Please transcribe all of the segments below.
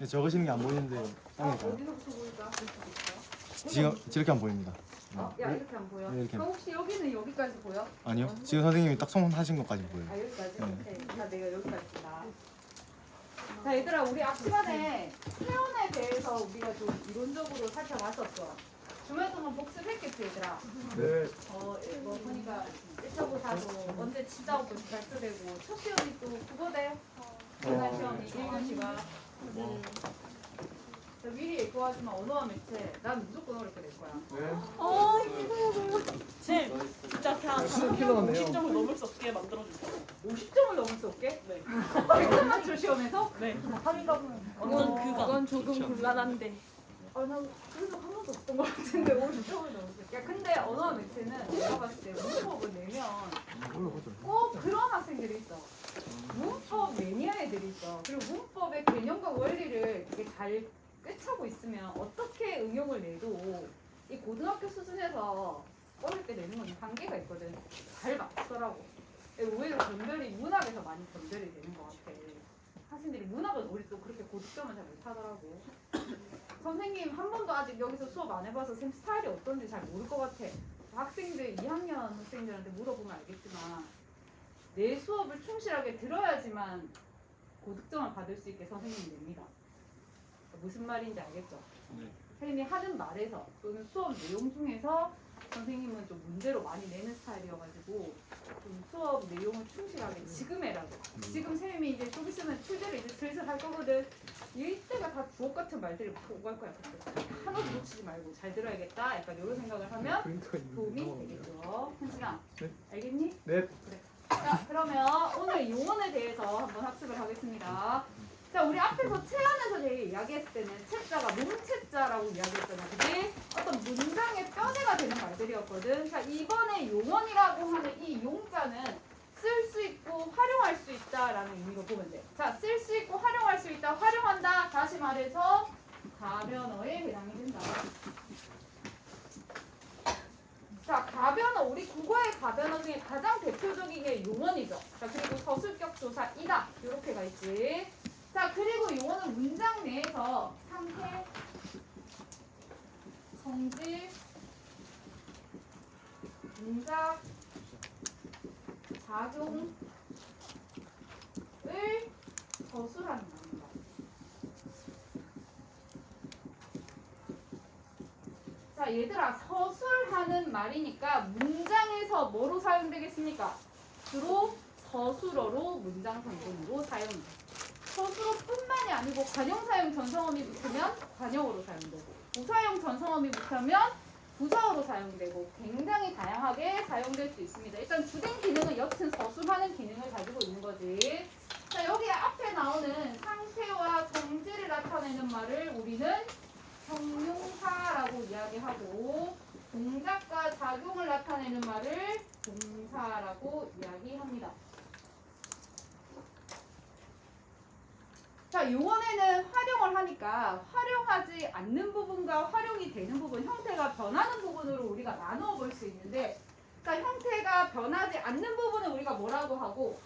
적으시는 게 안 보이는데 땅일까요? 어디서부터 보일까? 지금 이렇게 안 보입니다. 야 이렇게 안 보여? 네, 이렇게. 그럼 혹시 여기는 여기까지 보여? 아니요. 지금 선생님이 딱 손하신 것까지 보여요. 아 여기까지? 네. 오케이. 내가 여기까지 다. 자 얘들아 우리 앞 시간에 체온에 대해서 우리가 좀 이론적으로 살펴봤었어. 주말 동안 복습했겠지 얘들아? 네. 뭐 보니까 1차고 4도 언제 치자고 발표되고 첫 시험이 또 국어대 전날 시험이 1교시가 미리 예고하지만 언어와 매체 난 무조건 어렵게 될 거야. 쌤, 진짜 그냥 50점을 넘을 수 없게 만들어주세요. 50점을 넘을 수 없게? 네. 100점 맞출 시험에서? 네. 하기가 보면 그건 조금 곤란한데. 나 그래도 한 번도 없던 것 같은데 50점을 넘을 수 있게. 야 근데 언어와 매체는 내가 봤을 때 문법을 내면 꼭 그런 학생들이 있어. 문법 매니아 애들이 있어. 그리고 문법의 개념과 원리를 되게 잘 꿰차고 있으면 어떻게 응용을 내도 이 고등학교 수준에서 어릴 때 내는 건 한계가 있거든. 잘 맞더라고. 오히려 변별이 문학에서 많이 변별이 되는 것 같아. 학생들이 문학은 우리 또 그렇게 고득점을 잘 못하더라고. 선생님 한 번도 아직 여기서 수업 안 해봐서 쌤 스타일이 어떤지 잘 모를 것 같아. 학생들 2학년 학생들한테 물어보면 알겠지만 내 수업을 충실하게 들어야지만 고득점을 받을 수 있게 선생님이 냅니다. 무슨 말인지 알겠죠? 네. 선생님이 하는 말에서 또는 수업 내용 중에서 선생님은 좀 문제로 많이 내는 스타일이어가지고 좀 수업 내용을 충실하게 지금 해라고. 지금 선생님이 이제 좀 있으면 출제를 이제 슬슬 할 거거든. 이때가 다 주옥 같은 말들이 막 오고 갈 거야. 그때 하나도 놓치지 말고 잘 들어야겠다. 약간 이런 생각을 하면 도움이 되겠죠. 현진아, 네. 알겠니? 네. 그래. 자, 그러면 오늘 용언에 대해서 한번 학습을 하겠습니다. 자, 우리 앞에서 체안에서 이야기했을 때는 채자가 몸채자라고 이야기했잖아, 그지? 어떤 문장의 뼈대가 되는 말들이었거든. 자, 이번에 용언이라고 하는 이 용자는 쓸 수 있고 활용할 수 있다라는 의미로 보면 돼. 자, 쓸 수 있고 활용할 수 있다, 활용한다. 다시 말해서 가변어에 해당이 된다. 자, 가변어, 우리 국어의 가변어 중에 가장 대표적인 게 용언이죠. 자, 그리고 서술격 조사 이다. 이렇게 가 있지. 자, 그리고 용어는 문장 내에서 상태, 성질, 문작, 작용을 서술하는 겁니다. 자, 얘들아, 서술하는 말이니까 문장에서 뭐로 사용되겠습니까? 주로 서술어로 문장 상동으로 사용됩니다. 서술어뿐만이 아니고 관용사용 전성어미 붙으면 관용어로 사용되고 부사용 전성어미 붙으면 부사어로 사용되고 굉장히 다양하게 사용될 수 있습니다. 일단 주된 기능은 여튼 서술하는 기능을 가지고 있는 거지. 자, 여기 앞에 나오는 상태와 성질을 나타내는 말을 우리는 형용사라고 이야기하고 동작과 작용을 나타내는 말을 동사라고 이야기합니다. 자, 용언에는 활용을 하니까 활용하지 않는 부분과 활용이 되는 부분, 형태가 변하는 부분으로 우리가 나누어 볼 수 있는데, 자, 형태가 변하지 않는 부분은 우리가 뭐라고 하고,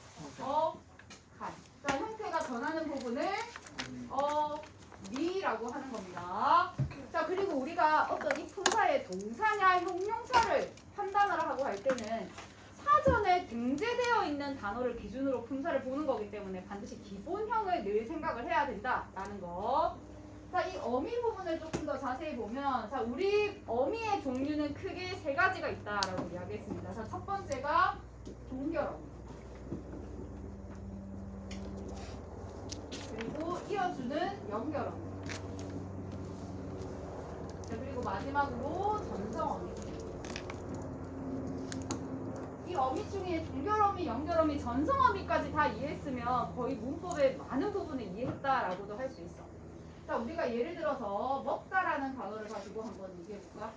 간. 자, 형태가 변하는 부분을 미라고 하는 겁니다. 자, 그리고 우리가 어떤 이 품사의 동사냐 형용사를 판단을 하고 할 때는 사전에 등재되어 있는 단어를 기준으로 품사를 보는 거기 때문에 반드시 기본형을 늘 생각을 해야 된다라는 거. 자, 이 어미 부분을 조금 더 자세히 보면, 자, 우리 어미의 종류는 크게 세 가지가 있다라고 이야기했습니다. 자, 첫 번째가 동결어미. 그리고 이어주는 연결어미. 자, 그리고 마지막으로 전성어미. 이 어미 중에 동결어미, 연결어미, 전성어미까지 다 이해했으면 거의 문법의 많은 부분을 이해했다라고도 할 수 있어. 자, 우리가 예를 들어서 먹다라는 단어를 가지고 한번 얘기해볼까?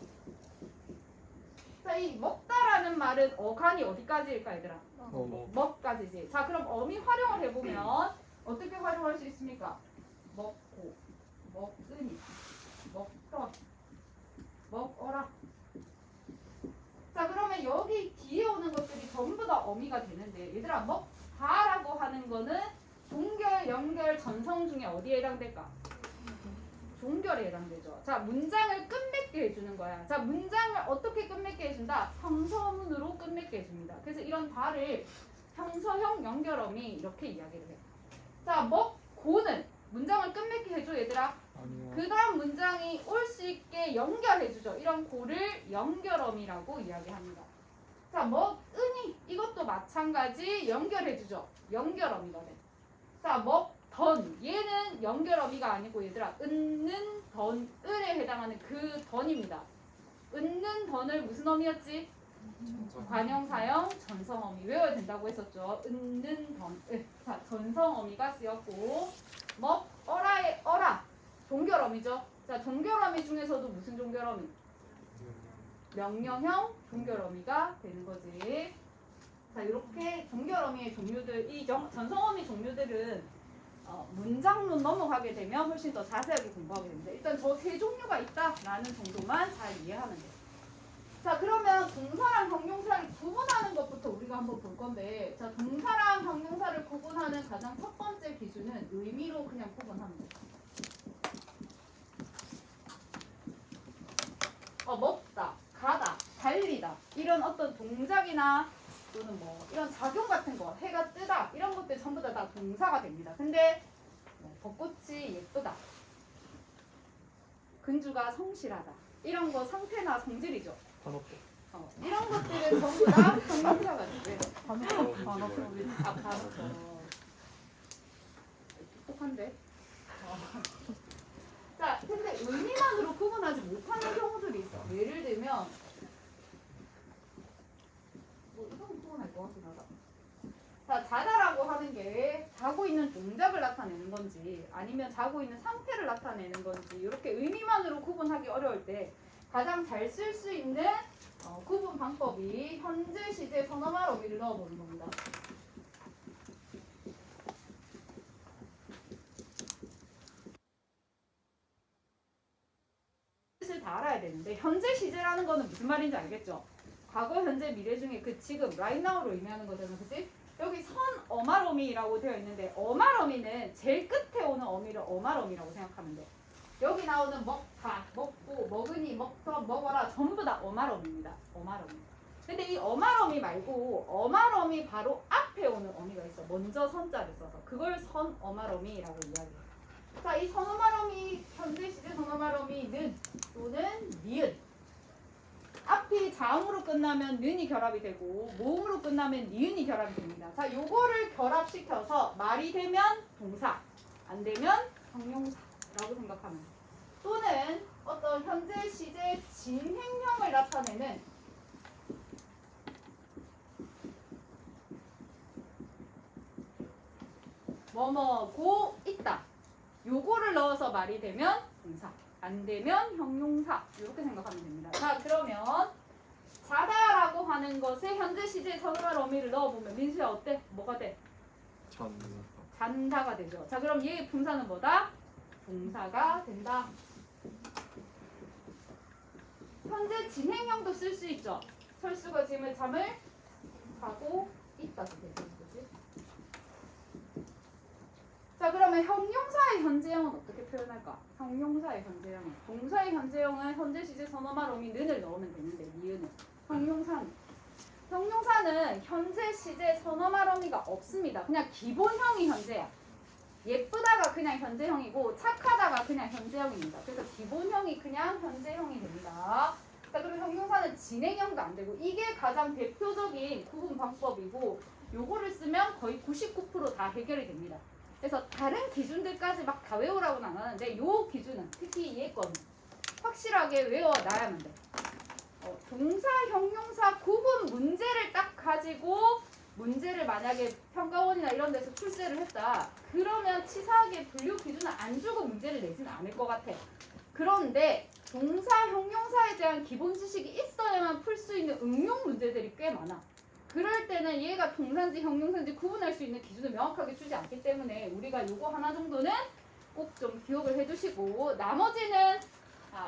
자, 이 먹다라는 말은 어간이 어디까지일까, 얘들아? 먹까지지. 자, 그럼 어미 활용을 해보면 어떻게 활용할 수 있습니까? 먹고, 먹으니, 먹던, 먹어라. 자, 그러면 여기 뒤에 오는 것들이 전부 다 어미가 되는데, 얘들아, 먹다라고 하는 거는 동결, 연결, 전성 중에 어디에 해당될까? 종결에 해당되죠. 자, 문장을 끝맺게 해주는 거야. 자, 문장을 어떻게 끝맺게 해준다? 평서문으로 끝맺게 해줍니다. 그래서 이런 다를 평서형 연결어미 이렇게 이야기를 해. 자, 먹고는 문장을 끝맺게 해줘, 얘들아. 그 다음 문장이 올 수 있게 연결해주죠. 이런 고를 연결어미라고 이야기합니다. 자, 먹으니 이것도 마찬가지 연결해주죠. 연결어미가 돼. 자, 먹던 얘는 연결어미가 아니고 얘들아 은는 던을에 해당하는 그 던입니다. 은는 던을 무슨 어미였지? 관형사형 전성어미 외워야 된다고 했었죠. 은는 던 자, 전성어미가 쓰였고 먹어라의 어라 종결어미죠. 자, 종결어미 중에서도 무슨 종결어미? 명령형 종결어미가 되는 거지. 자, 이렇게 종결어미의 종류들, 이 전성어미 종류들은 문장론 넘어가게 되면 훨씬 더 자세하게 공부하게 됩니다. 일단 저 세 종류가 있다라는 정도만 잘 이해하면 돼요. 자, 그러면 동사랑 형용사를 구분하는 것부터 우리가 한번 볼 건데, 자, 동사랑 형용사를 구분하는 가장 첫 번째 기준은 의미로 그냥 구분하면 돼요. 먹다, 가다, 달리다 이런 어떤 동작이나 또는 뭐 이런 작용 같은 거, 해가 뜨다 이런 것들 전부 다 동사가 됩니다. 근데 벚꽃이 예쁘다, 근주가 성실하다 이런 거 상태나 성질이죠. 이런 것들은 전부 다 형용사가 돼요. 단어처럼 똑똑한데. 자, 근데 의미만으로 구분하지 못하는 경우들이 있어. 예를 들면 뭐 이건 구분할 것 같긴 하다. 자, 자다라고 하는 게 자고 있는 동작을 나타내는 건지 아니면 자고 있는 상태를 나타내는 건지 이렇게 의미만으로 구분하기 어려울 때 가장 잘 쓸 수 있는 구분 방법이 현재 시제 선어말 어미를 넣어보는 겁니다. 뜻을 다 알아야 되는데 현재 시제라는 거는 무슨 말인지 알겠죠? 과거, 현재, 미래 중에 그 지금 right now로 의미하는 거잖아, 그치? 여기 선 어말어미라고 되어 있는데 어말어미는 제일 끝에 오는 어미를 어말어미라고 생각하면 돼. 여기 나오는 먹다, 먹고, 먹으니, 먹더, 먹어라 전부 다 어말어미입니다. 어말어미. 근데 이 어말어미 말고 어말어미 바로 앞에 오는 어미가 있어. 먼저 선자를 써서 그걸 선 어말어미라고 이야기해. 자, 이 선어말어미, 현재 시제 선어말어미는 또는 니은. 앞이 자음으로 끝나면 는이 결합이 되고 모음으로 끝나면 니은이 결합이 됩니다. 자, 요거를 결합시켜서 말이 되면 동사, 안 되면 형용사라고 생각하면 돼요. 또는 어떤 현재 시제 진행형을 나타내는 뭐뭐고 있다. 요거를 넣어서 말이 되면 동사, 안 되면 형용사 이렇게 생각하면 됩니다. 자, 그러면 자다라고 하는 것에 현재 시제 선어말 어미를 넣어보면 민수야 어때? 뭐가 돼? 잔다가 되죠. 자, 그럼 얘의 품사는 뭐다? 동사가 된다. 현재 진행형도 쓸 수 있죠. 철수가 짐을 잠을 자고 있다도 되는 거지. 자, 그러면 형용사의 현재형은 어떻게 표현할까? 형용사의 현재형은 동사의 현재형은 현재 시제 선어말 어미 는을 넣으면 되는데 니은은 형용사는 현재 시제 선어말 어미가 없습니다. 그냥 기본형이 현재야. 예쁘다가 그냥 현재형이고 착하다가 그냥 현재형입니다. 그래서 기본형이 그냥 현재형이 됩니다. 자, 그리고 형용사는 진행형도 안 되고 이게 가장 대표적인 구분 방법이고 요거를 쓰면 거의 99% 다 해결이 됩니다. 그래서 다른 기준들까지 막 다 외우라고는 안 하는데 요 기준은 특히 얘 거는 확실하게 외워놔야만 돼. 동사, 형용사 구분 문제를 딱 가지고 문제를 만약에 평가원이나 이런 데서 출제를 했다. 그러면 치사하게 분류 기준을 안 주고 문제를 내지는 않을 것 같아. 그런데 동사, 형용사에 대한 기본 지식이 있어야만 풀 수 있는 응용 문제들이 꽤 많아. 그럴 때는 얘가 동사인지 형용사인지 구분할 수 있는 기준을 명확하게 주지 않기 때문에 우리가 요거 하나 정도는 꼭 좀 기억을 해두시고 나머지는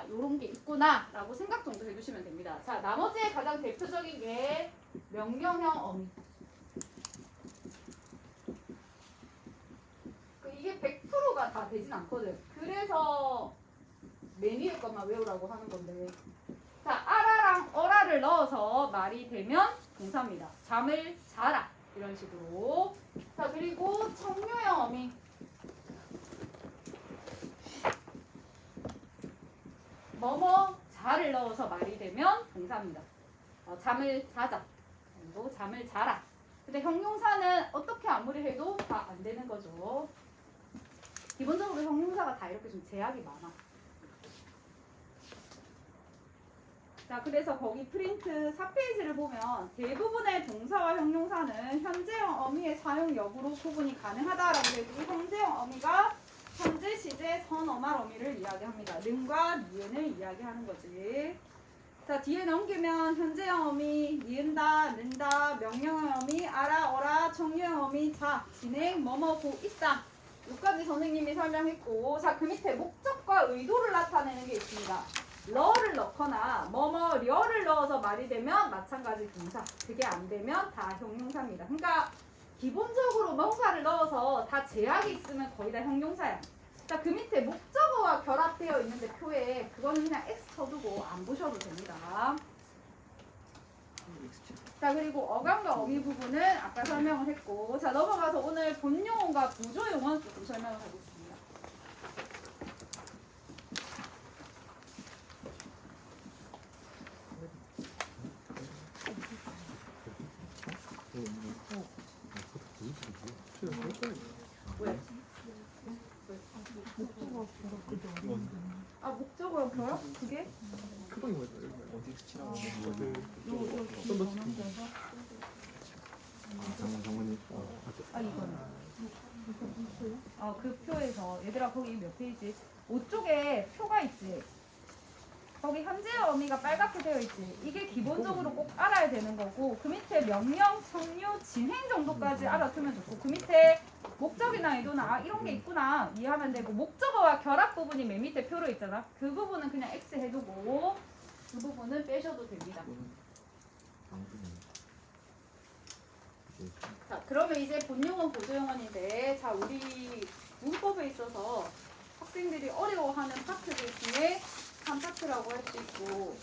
요런 게 있구나 라고 생각 정도 해주시면 됩니다. 자, 나머지의 가장 대표적인 게 명령형 어미. 이게 100%가 다 되진 않거든. 그래서 맨 위에 것만 외우라고 하는 건데. 자, 아라랑 어라를 넣어서 말이 되면 동사입니다. 잠을 자라. 이런 식으로. 자, 그리고 청유형 어미. 뭐뭐 자를 넣어서 말이 되면 동사입니다. 잠을 자자. 그리고 잠을 자라. 근데 형용사는 어떻게 아무리 해도 다 안 되는 거죠. 기본적으로 형용사가 다 이렇게 좀 제약이 많아. 자, 그래서 거기 프린트 4페이지를 보면 대부분의 동사와 형용사는 현재형 어미의 사용 여부로 구분이 가능하다라고 해도 현재형 어미가 현재 시제 선어말 어미를 이야기합니다. 능과 니은을 이야기하는 거지. 자, 뒤에 넘기면 현재형 어미, 니은다, 는다, 명령형 어미, 알아, 어라, 청유형 어미, 자, 진행, 뭐뭐, 고, 있다. 여기까지 선생님이 설명했고, 자, 그 밑에 목적과 의도를 나타내는 게 있습니다. 러를 넣거나 뭐뭐 려를 넣어서 말이 되면 마찬가지 동사. 그게 안 되면 다 형용사입니다. 그러니까 기본적으로 명사를 넣어서 다 제약이 있으면 거의 다 형용사야. 자, 그 밑에 목적어와 결합되어 있는데 표에 그거는 그냥 X 쳐두고 안 보셔도 됩니다. 자, 그리고 어감과 어미 부분은 아까 설명을 했고, 자, 넘어가서 오늘 본용어과 보조용어 조금 설명을 하겠습니다. 왜? 아, 목적어랑 결합? 그게? 그거 이거 어디 치라고 장모님. 아, 이거는. 그 표에서 얘들아 거기 몇 페이지? 5쪽에 표가 있지. 거기 현재의 어미가 빨갛게 되어 있지. 이게 기본적으로 꼭 알아야 되는 거고, 그 밑에 명령, 성류, 진행 정도까지 알아두면 좋고, 그 밑에 목적이나 의도나 이런 게 있구나 이해하면 되고, 목적어와 결합 부분이 맨 밑에 표로 있잖아. 그 부분은 그냥 X 해두고 그 부분은 빼셔도 됩니다. 자, 그러면 이제 본용어 보조용어인데, 자, 우리 문법에 있어서 학생들이 어려워하는 파트들 중에 한 파트라고 할 수 있고,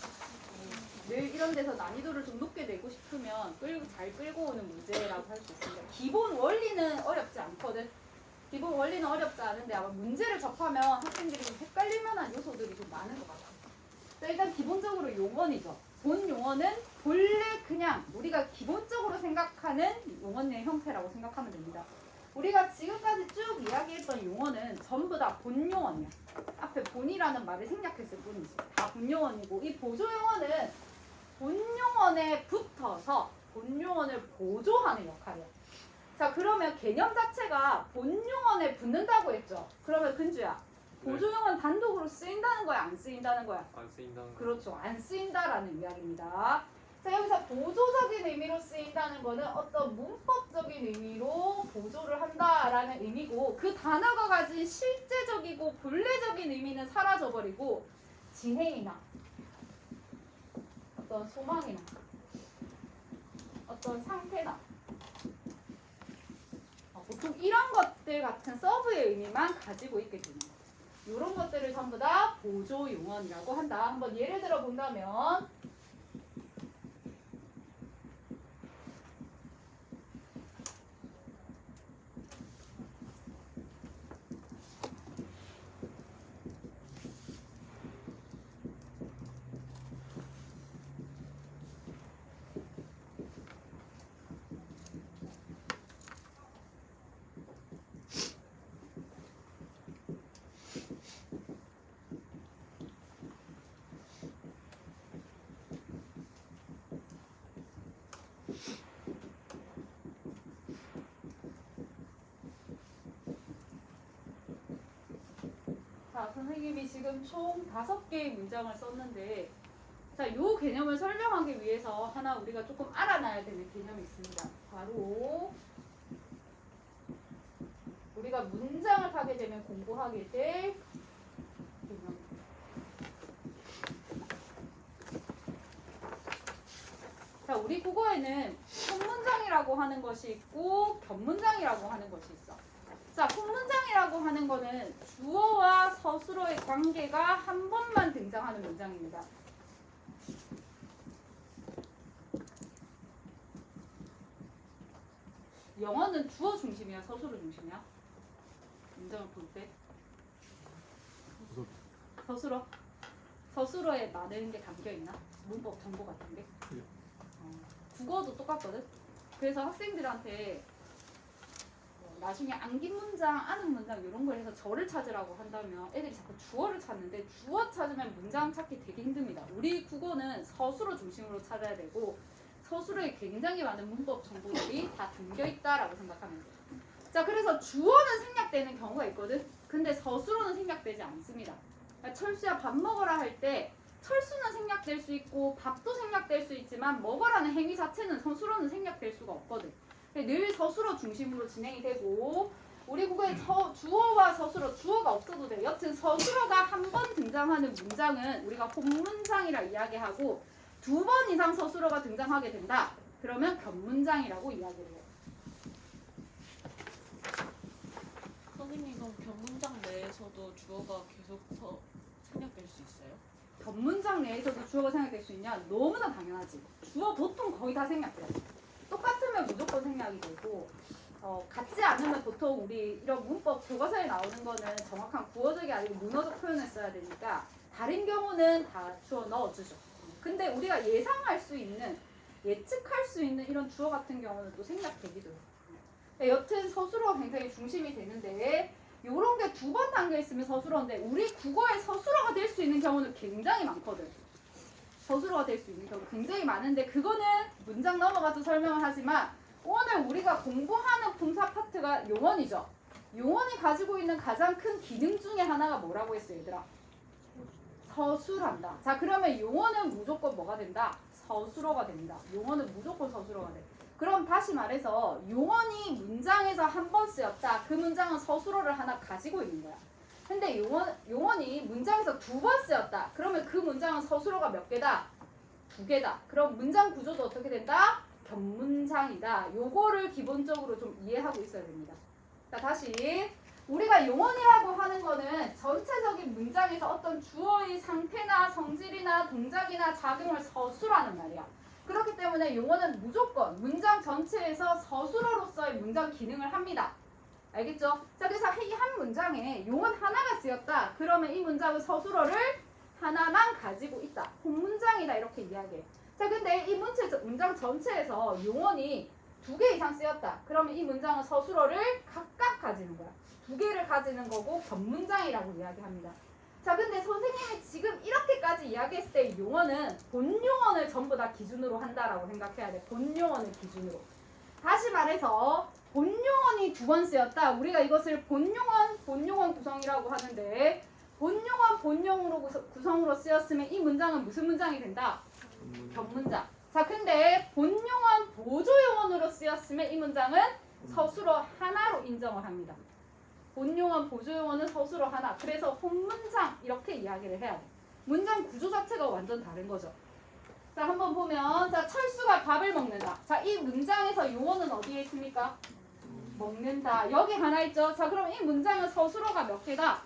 늘 이런 데서 난이도를 좀 높게 내고 싶으면 잘 끌고 오는 문제라고 할 수 있습니다. 기본 원리는 어렵지 않거든. 기본 원리는 어렵지 않은데 아마 문제를 접하면 학생들이 좀 헷갈릴 만한 요소들이 좀 많은 것 같아요. 자, 일단 기본적으로 용언이죠. 본 용어는 본래 그냥 우리가 기본적으로 생각하는 용언의 형태라고 생각하면 됩니다. 우리가 지금까지 쭉 이야기했던 용어는 전부 다 본용언이야. 앞에 본이라는 말을 생략했을 뿐이지. 다 본용언이고, 이 보조용어는 본용언에 붙어서 본용언을 보조하는 역할이야. 자, 그러면 개념 자체가 본용언에 붙는다고 했죠. 그러면 근주야, 보조용어는 단독으로 쓰인다는 거야, 안 쓰인다는 거야? 안 쓰인다는 거. 그렇죠. 안 쓰인다라는 이야기입니다. 자, 여기서 보조적인 의미로 쓰인다는 거는 어떤 문법적인 의미로 보조를 한다라는 의미고, 그 단어가 가진 실제적이고 본래적인 의미는 사라져버리고 진행이나 어떤 소망이나 어떤 상태나 보통 이런 것들 같은 서브의 의미만 가지고 있게 됩니다. 이런 것들을 전부 다 보조 용언이라고 한다. 한번 예를 들어 본다면, 자, 선생님이 지금 총 5개의 문장을 썼는데, 자, 요 개념을 설명하기 위해서 하나 우리가 조금 알아놔야 되는 개념이 있습니다. 바로 우리가 문장을 하게 되면 공부하게 될 개념. 자, 우리 국어에는 첫 문장이라고 하는 것이 있고 겹문장이라고 하는 것이 있어. 자, 폰문장이라고 하는 거는 주어와 서술어의 관계가 한 번만 등장하는 문장입니다. 영어는 주어 중심이야, 서술어 중심이야? 문장을 볼 때? 서술어? 서술어에 많은 게 담겨 있나? 문법 정보 같은 게? 네. 국어도 똑같거든? 그래서 학생들한테 나중에 암긴 문장, 아는 문장 이런 걸 해서 저를 찾으라고 한다면 애들이 자꾸 주어를 찾는데 주어 찾으면 문장 찾기 되게 힘듭니다. 우리 국어는 서술어 중심으로 찾아야 되고 서술어에 굉장히 많은 문법 정보들이 다 담겨 있다라고 생각하면 돼요. 자, 그래서 주어는 생략되는 경우가 있거든? 근데 서술어는 생략되지 않습니다. 그러니까 철수야 밥 먹어라 할 때 철수는 생략될 수 있고 밥도 생략될 수 있지만 먹어라는 행위 자체는 서술어는 생략될 수가 없거든. 늘 서술어 중심으로 진행이 되고 우리 국어에 주어와 서술어, 주어가 없어도 돼. 여튼 서술어가 한 번 등장하는 문장은 우리가 본문장이라 이야기하고 2번 이상 서술어가 등장하게 된다. 그러면 견문장이라고 이야기를 해요. 선생님 그럼 견문장 내에서도 주어가 계속 생략될 수 있어요? 견문장 내에서도 주어가 생략될 수 있냐? 너무나 당연하지. 주어 보통 거의 다 생략돼요. 똑같으면 무조건 생략이 되고 같지 않으면 보통 우리 이런 문법 교과서에 나오는 거는 정확한 구어적이 아니고 문어적 표현을 써야 되니까 다른 경우는 다 주어 넣어주죠. 근데 우리가 예상할 수 있는, 예측할 수 있는 이런 주어 같은 경우는 또 생략되기도 해요. 여튼 서술어가 굉장히 중심이 되는데 이런 게 2번 담겨 있으면 서술어인데 우리 국어에 서술어가 될 수 있는 경우는 굉장히 많거든. 서술어가 될 수 있는 경우 굉장히 많은데 그거는 문장 넘어가서 설명을 하지만 오늘 우리가 공부하는 품사 파트가 용언이죠. 용언이 가지고 있는 가장 큰 기능 중에 하나가 뭐라고 했어 얘들아? 서술한다. 자, 그러면 용언은 무조건 뭐가 된다? 서술어가 됩니다. 용언은 무조건 서술어가 돼. 그럼 다시 말해서 용언이 문장에서 한 번 쓰였다. 그 문장은 서술어를 하나 가지고 있는 거야. 근데 용언이 문장에서 2번 쓰였다. 그러면 그 문장은 서술어가 몇 개다? 2개다. 그럼 문장 구조도 어떻게 된다? 견문장이다. 요거를 기본적으로 좀 이해하고 있어야 됩니다. 자, 다시 우리가 용언이라고 하는 거는 전체적인 문장에서 어떤 주어의 상태나 성질이나 동작이나 작용을 서술하는 말이야. 그렇기 때문에 용언은 무조건 문장 전체에서 서술어로서의 문장 기능을 합니다. 알겠죠? 자, 그래서 이 한 문장에 용언 하나가 쓰였다. 그러면 이 문장은 서술어를 하나만 가지고 있다. 본문장이다. 이렇게 이야기해요. 자, 근데 이 문장 전체에서 용언이 2개 이상 쓰였다. 그러면 이 문장은 서술어를 각각 가지는 거야. 2개를 가지는 거고 견문장이라고 이야기합니다. 자, 근데 선생님이 지금 이렇게까지 이야기했을 때 용언은 본용언을 전부 다 기준으로 한다라고 생각해야 돼. 본용언을 기준으로. 다시 말해서 본용언이 2번 쓰였다. 우리가 이것을 본용언 구성이라고 하는데 본용언 구성으로 쓰였으면 이 문장은 무슨 문장이 된다? 견문장. 자, 근데 본용언 보조용언으로 쓰였으면 이 문장은 서술어 하나로 인정을 합니다. 본용언 보조용언은 서술어 하나. 그래서 본문장 이렇게 이야기를 해야 돼. 문장 구조 자체가 완전 다른 거죠. 자, 한번 보면 자, 철수가 밥을 먹는다. 자, 이 문장에서 용언은 어디에 있습니까? 먹는다. 여기 하나 있죠. 자, 그럼 이 문장은 서술어가 몇 개다?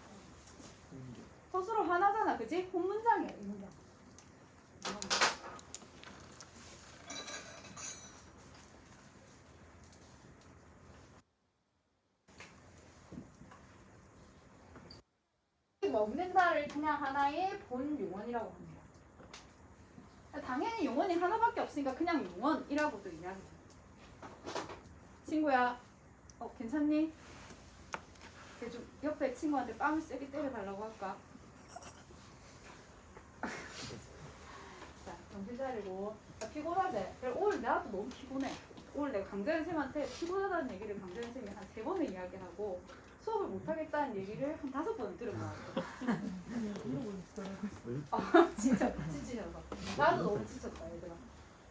서술어 하나잖아. 그지? 본문장이야. 이 문장. 먹는다를 그냥 하나의 본용언이라고 합니다. 당연히 용언이 하나밖에 없으니까 그냥 용언이라고도 이야기해요. 친구야, 괜찮니? 좀 옆에 친구한테 뺨을 세게 때려달라고 할까? 자, 정신 차리고. 피곤하지? 오늘 나도 너무 피곤해. 오늘 내가 강재현 쌤한테 피곤하다는 얘기를 강재현 쌤이 한 3번을 이야기하고 수업을 못하겠다는 얘기를 한 5번은 들은 것 같아. 진짜 지치셔서. 나도 너무 지쳤다, 얘들아.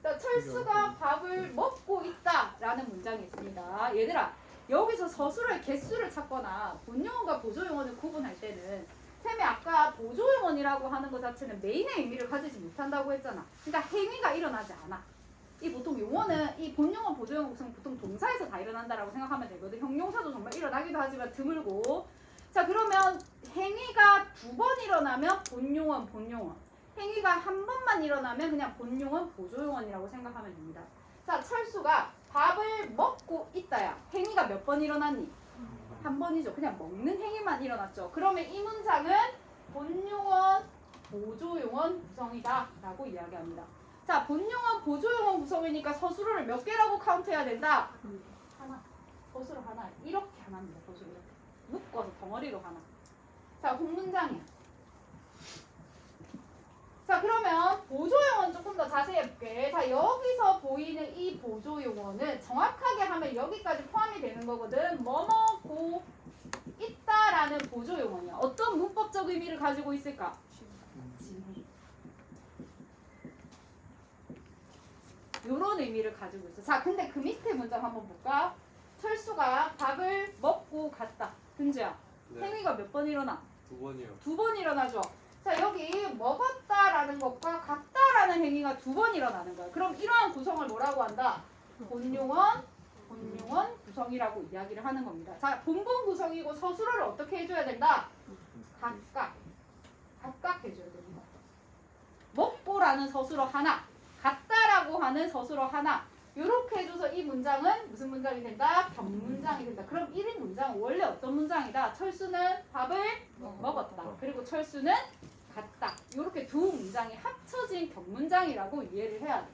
자, 철수가 밥을 먹고 있다라는 문장이 있습니다. 얘들아, 여기서 서술어의 개수를 찾거나 본용언과 보조용언을 구분할 때는 쌤이 아까 보조용언이라고 하는 것 자체는 메인의 의미를 가지지 못한다고 했잖아. 그러니까 행위가 일어나지 않아. 이 보통 용어는 이 본용어, 보조용어 구성 보통 동사에서 다 일어난다라고 생각하면 되거든. 형용사도 정말 일어나기도 하지만 드물고. 자, 그러면 행위가 2번 일어나면 본용어, 본용어. 행위가 한 번만 일어나면 그냥 본용어, 보조용어라고 생각하면 됩니다. 자, 철수가 밥을 먹고 있다야. 행위가 몇 번 일어났니? 한 번이죠. 그냥 먹는 행위만 일어났죠. 그러면 이 문장은 본용어, 보조용어 구성이다 라고 이야기합니다. 자, 본용어, 보조용어 구성이니까 서술어를 몇 개라고 카운트해야 된다? 하나. 서술어 하나. 이렇게 하나입니다. 서술어 이렇게. 묶어서 덩어리로 하나. 자, 본문장이야. 자, 그러면 보조용어는 조금 더 자세히 해볼게. 자, 여기서 보이는 이 보조용어는 정확하게 하면 여기까지 포함이 되는 거거든. 뭐뭐고 있다라는 보조용어냐. 어떤 문법적 의미를 가지고 있을까? 진행. 요런 의미를 가지고 있어. 자, 근데 그 밑에 문장 한번 볼까? 철수가 밥을 먹고 갔다. 근지야, 네. 행위가 몇 번 일어나? 2번이요. 2번 일어나죠. 자, 여기 먹었다라는 것과 갔다라는 행위가 2번 일어나는 거야. 그럼 이러한 구성을 뭐라고 한다? 본용언 구성이라고 이야기를 하는 겁니다. 자, 본본 구성이고 서술어를 어떻게 해줘야 된다? 각각 해줘야 됩니다. 먹고라는 서술어 하나, 갔다라고 하는 서술어 하나. 이렇게 해줘서 이 문장은 무슨 문장이 된다? 병문장이 된다. 그럼 1인 문장은 원래 어떤 문장이다? 철수는 밥을 먹었다. 그리고 철수는 갔다. 이렇게 두 문장이 합쳐진 병문장이라고 이해를 해야 돼.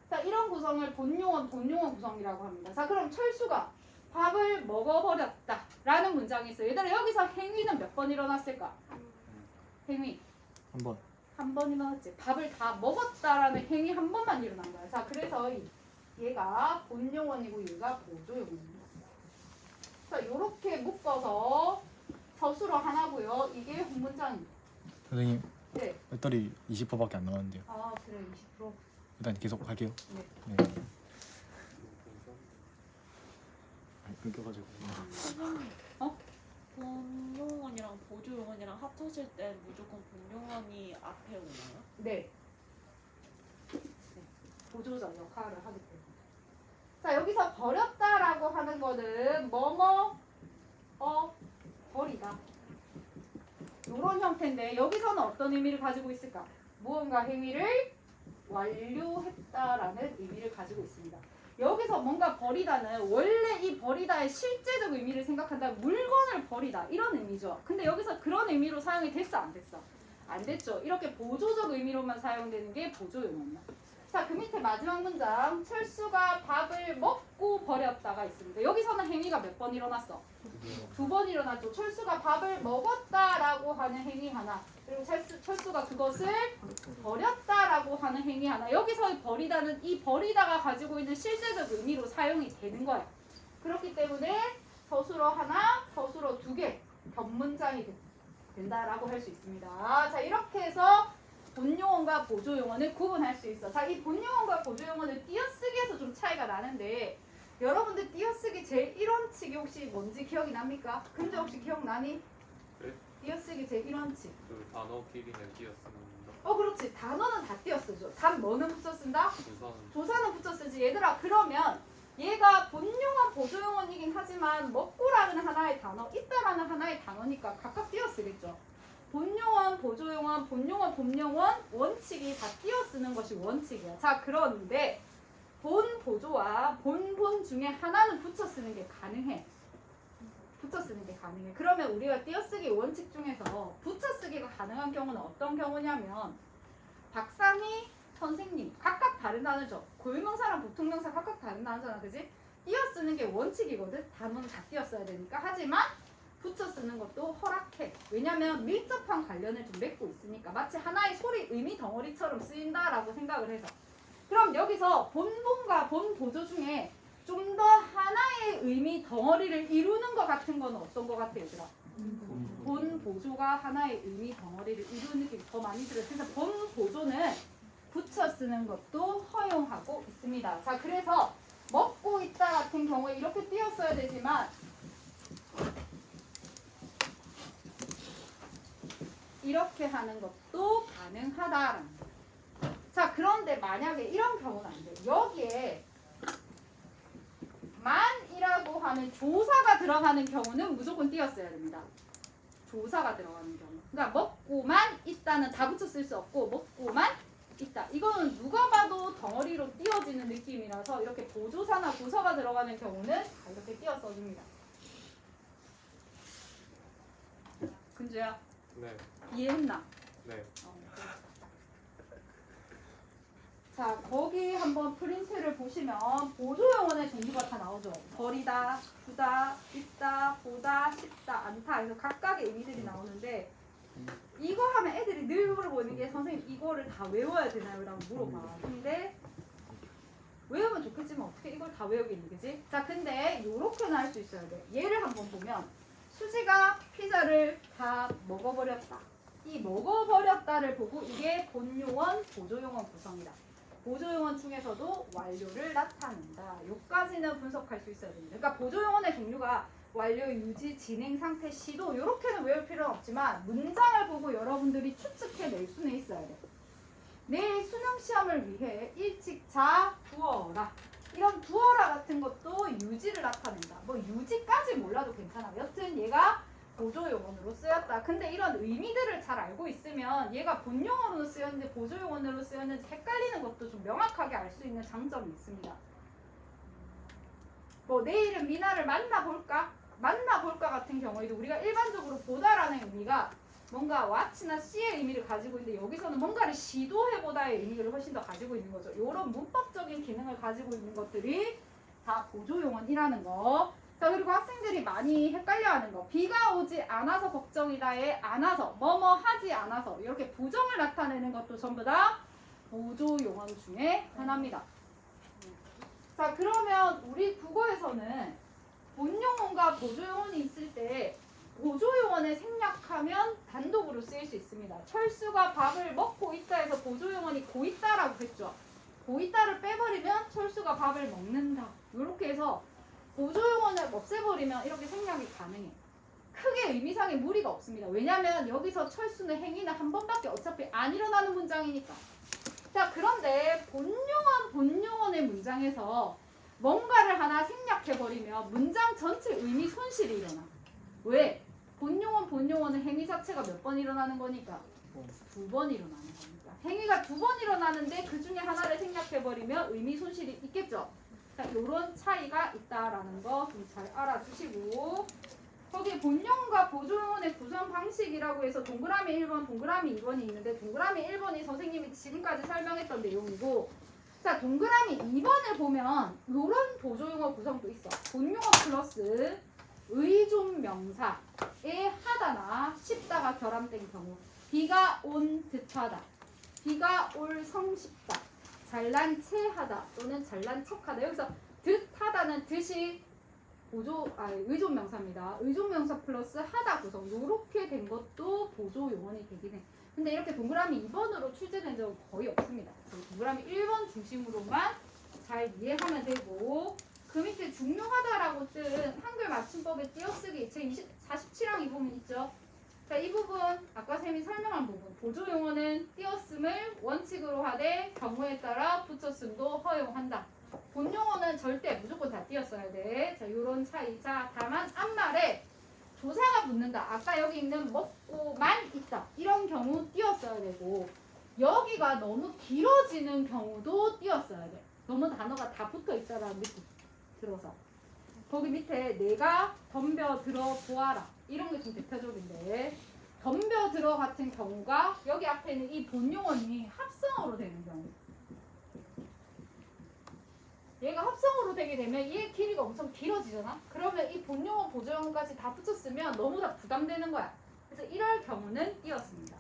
자, 이런 구성을 본용어 구성이라고 합니다. 자, 그럼 철수가 밥을 먹어버렸다 라는 문장이 있어요. 얘들아, 여기서 행위는 몇 번 일어났을까? 행위 한 번 일어났지. 밥을 다 먹었다라는 행위 한 번만 일어난 거야. 자, 그래서 얘가 본용어이고 얘가 보조용어입니다. 자, 요렇게 묶어서 서술어 하나고요. 이게 본문장입니다. 선생님, 네. 배터리 20%밖에 안 남았는데요. 아, 그래. 20%. 일단 계속 할게요. 네. 네. 끊겨가지고. 본용언이랑 보조용언이랑 합쳐질 때 무조건 본용언이 앞에 오나요? 네. 보조자 역할을 하기 때문에. 자, 여기서 버렸다라고 하는 거는 버리다. 이런 형태인데 여기서는 어떤 의미를 가지고 있을까? 무언가 행위를 완료했다라는 의미를 가지고 있습니다. 여기서 뭔가 버리다는 원래 이 버리다의 실제적 의미를 생각한다면 물건을 버리다 이런 의미죠. 근데 여기서 그런 의미로 사용이 됐어, 안 됐어? 안 됐죠. 이렇게 보조적 의미로만 사용되는 게 보조용어입니다. 자, 그 밑에 마지막 문장. 철수가 밥을 먹고 버렸다가 있습니다. 여기서는 행위가 몇 번 일어났어? 2번 일어났죠. 철수가 밥을 먹었다라고 하는 행위 하나. 그리고 철수가 그것을 버렸다라고 하는 행위 하나. 여기서의 버리다는 이 버리다가 가지고 있는 실제적 의미로 사용이 되는 거야. 그렇기 때문에 서술어 하나, 서술어 2개, 견문장이 된다라고 할 수 있습니다. 자, 이렇게 해서 본용어과 보조용어는 구분할 수 있어. 자, 이 본용어과 보조용어는 띄어쓰기에서 좀 차이가 나는데 여러분들 띄어쓰기 제1원칙이 혹시 뭔지 기억이 납니까? 근데 혹시 기억나니? 네. 띄어쓰기 제1원칙. 그 단어끼리는 띄었습니다. 그렇지. 단어는 다 띄어 쓰죠. 단 뭐는 붙여 쓴다? 조사는 조사는 붙여 쓰지. 얘들아, 그러면 얘가 본용어, 보조용어이긴 하지만 먹고라는 하나의 단어, 있다라는 하나의 단어니까 각각 띄어 쓰겠죠. 본용어, 보조용어, 본용어, 본용어 원칙이 다 띄어 쓰는 것이 원칙이야. 자, 그런데 본 보조와 본본 중에 하나는 붙여 쓰는 게 가능해. 붙여 쓰는 게 가능해. 그러면 우리가 띄어쓰기 원칙 중에서 붙여 쓰기가 가능한 경우는 어떤 경우냐면 박상희, 선생님 각각 다른 단어죠. 고유명사랑 보통명사 각각 다른 단어잖아, 그지? 띄어쓰는 게 원칙이거든. 단어는 다 띄어써야 되니까. 하지만 붙여 쓰는 것도 허락해. 왜냐면 밀접한 관련을 좀 맺고 있으니까. 마치 하나의 소리, 의미 덩어리처럼 쓰인다라고 생각을 해서. 그럼 여기서 본본과 본보조 중에 좀 더 하나의 의미 덩어리를 이루는 것 같은 건 어떤 것 같아요, 얘들아? 본보조가 하나의 의미 덩어리를 이루는 느낌이 더 많이 들어요. 그래서 본보조는 붙여 쓰는 것도 허용하고 있습니다. 자, 그래서 먹고 있다 같은 경우에 이렇게 띄었어야 되지만 이렇게 하는 것도 가능하다라는 거예요. 자, 그런데 만약에 이런 경우는 안 돼. 여기에 만이라고 하는 조사가 들어가는 경우는 무조건 띄었어야 됩니다. 조사가 들어가는 경우. 그러니까 먹고만 있다는 다 붙여 쓸 수 없고 먹고만 있다. 이거는 누가 봐도 덩어리로 띄어지는 느낌이라서 이렇게 보조사나 부서가 들어가는 경우는 다 이렇게 띄어 써줍니다. 근주야 네. 이해했나? 네. 자, 거기 한번 프린트를 보시면 보조용언의 종류가 다 나오죠. 버리다, 주다, 있다, 보다, 씹다, 않다. 그래서 각각의 의미들이 나오는데 이거 하면 애들이 늘 물어보는 게 선생님 이거를 다 외워야 되나요? 라고 물어봐. 근데 외우면 좋겠지만 어떻게 이걸 다 외우겠니? 그지? 자, 근데 요렇게는 할 수 있어야 돼. 얘를 한번 보면 수지가 피자를 다 먹어버렸다. 이 먹어버렸다를 보고 이게 본용언, 보조용언 구성이다. 보조용언 중에서도 완료를 나타낸다. 요까지는 분석할 수 있어야 됩니다. 그러니까 보조용언의 종류가 완료, 유지, 진행 상태, 시도 이렇게는 외울 필요는 없지만 문장을 보고 여러분들이 추측해낼 수는 있어야 돼. 내일 수능 시험을 위해 일찍 자, 두어라. 이런 두어라 같은 것도 유지를 나타낸다. 뭐 유지까지 몰라도 괜찮아. 여튼 얘가 보조용언으로 쓰였다. 근데 이런 의미들을 잘 알고 있으면 얘가 본용어로 쓰였는지 보조용언으로 쓰였는지 헷갈리는 것도 좀 명확하게 알 수 있는 장점이 있습니다. 뭐 내일은 미나를 만나볼까? 만나볼까 같은 경우에도 우리가 일반적으로 보다라는 의미가 뭔가 what나 see의 의미를 가지고 있는데 여기서는 뭔가를 시도해보다의 의미를 훨씬 더 가지고 있는 거죠. 이런 문법적인 기능을 가지고 있는 것들이 다 보조용언이라는 거. 자, 그리고 학생들이 많이 헷갈려하는 거. 비가 오지 않아서 걱정이다에 안아서 뭐뭐 하지 않아서 이렇게 부정을 나타내는 것도 전부 다 보조용언 중에 하나입니다. 자, 그러면 우리 국어에서는 본용언과 보조용언이 있을 때 보조용언을 생략하면 단독으로 쓰일 수 있습니다. 철수가 밥을 먹고 있다 해서 보조용언이 고있다라고 했죠. 고있다를 빼버리면 철수가 밥을 먹는다. 이렇게 해서 보조용언을 없애버리면 이렇게 생략이 가능해. 크게 의미상의 무리가 없습니다. 왜냐하면 여기서 철수는 행위는 한 번밖에 어차피 안 일어나는 문장이니까. 자, 그런데 본용언의 문장에서 뭔가를 하나 생략해버리면 문장 전체 의미 손실이 일어나. 왜? 본용언은 행위 자체가 몇 번 일어나는 거니까? 2번 일어나는 거니까. 행위가 2번 일어나는데 그 중에 하나를 생략해버리면 의미 손실이 있겠죠? 자, 요런 차이가 있다라는 거 좀 잘 알아주시고, 거기 본용과 보조용언의 구성 방식이라고 해서 동그라미 1번, 동그라미 2번이 있는데 동그라미 1번이 선생님이 지금까지 설명했던 내용이고, 자, 동그라미 2번을 보면 요런 보조용어 구성도 있어. 본용어 플러스 의존명사의 하다나 쉽다가 결함된 경우, 비가 온 듯하다, 비가 올 성쉽다, 잘난 체하다 또는 잘난 척하다. 여기서 듯하다는 듯이 의존명사입니다. 의존명사 플러스 하다 구성, 요렇게 된 것도 보조용언이 되긴 해. 근데 이렇게 동그라미 2번으로 출제된 적은 거의 없습니다. 동그라미 1번 중심으로만 잘 이해하면 되고, 그 밑에 중요하다라고 뜬 한글 맞춤법의 띄어쓰기 제 47항 이 부분 있죠. 자, 이 부분 아까 쌤이 설명한 부분, 보조용어는 띄어쓰을 원칙으로 하되 경우에 따라 붙여쓰도 허용한다. 본용어는 절대 무조건 다 띄었어야 돼. 자, 요런 차이. 자, 다만 앞말에 조사가 붙는다. 아까 여기 있는 먹고만 있다. 이런 경우 띄었어야 되고, 여기가 너무 길어지는 경우도 띄었어야 돼. 너무 단어가 다 붙어 있다라는 느낌 들어서. 거기 밑에 내가 덤벼 들어 보아라. 이런 게 좀 대표적인데, 덤벼 들어 같은 경우가 여기 앞에 있는 이 본용어니 합성어로 되는 경우. 얘가 합성어로 되게 되면 얘 길이가 엄청 길어지잖아? 그러면 이 본용어, 보조용어까지 다 붙였으면 너무 다 부담되는 거야. 그래서 이럴 경우는 띄었습니다.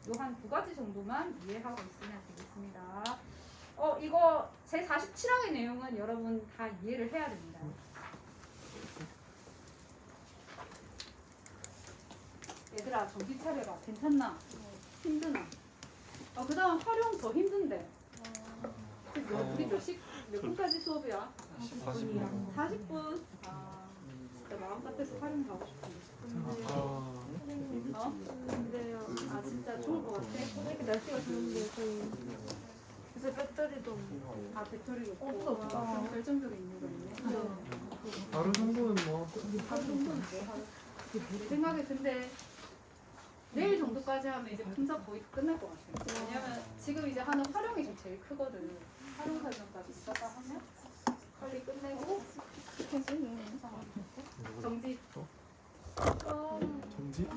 요 한 2가지 정도만 이해하고 있으면 되겠습니다. 이거 제 47항의 내용은 여러분 다 이해를 해야 됩니다. 얘들아, 정신 차려라. 괜찮나? 힘드나? 그 다음 활용 더 힘든데. 우리 몇 분까지 수업이야? 40분. 40분? 진짜 마음 같아서 활용 가고 싶은데. 근데요. 진짜 좋을 것 같아. 이렇게 날씨가 좋은데 저희 그래서 배터리도 다 배터리가 있고 없어. 결정적인 이유가 있네. 하루 정도는 뭐 하루 정도는 돼. 내 생각에 근데 내일 정도까지 하면 이제 분석 거의 끝날 것 같아요. 왜냐면 지금 이제 하는 활용이 좀 제일 크거든. 활용 설명까지 있다가 하면 빨리 끝내고 정지. 정지?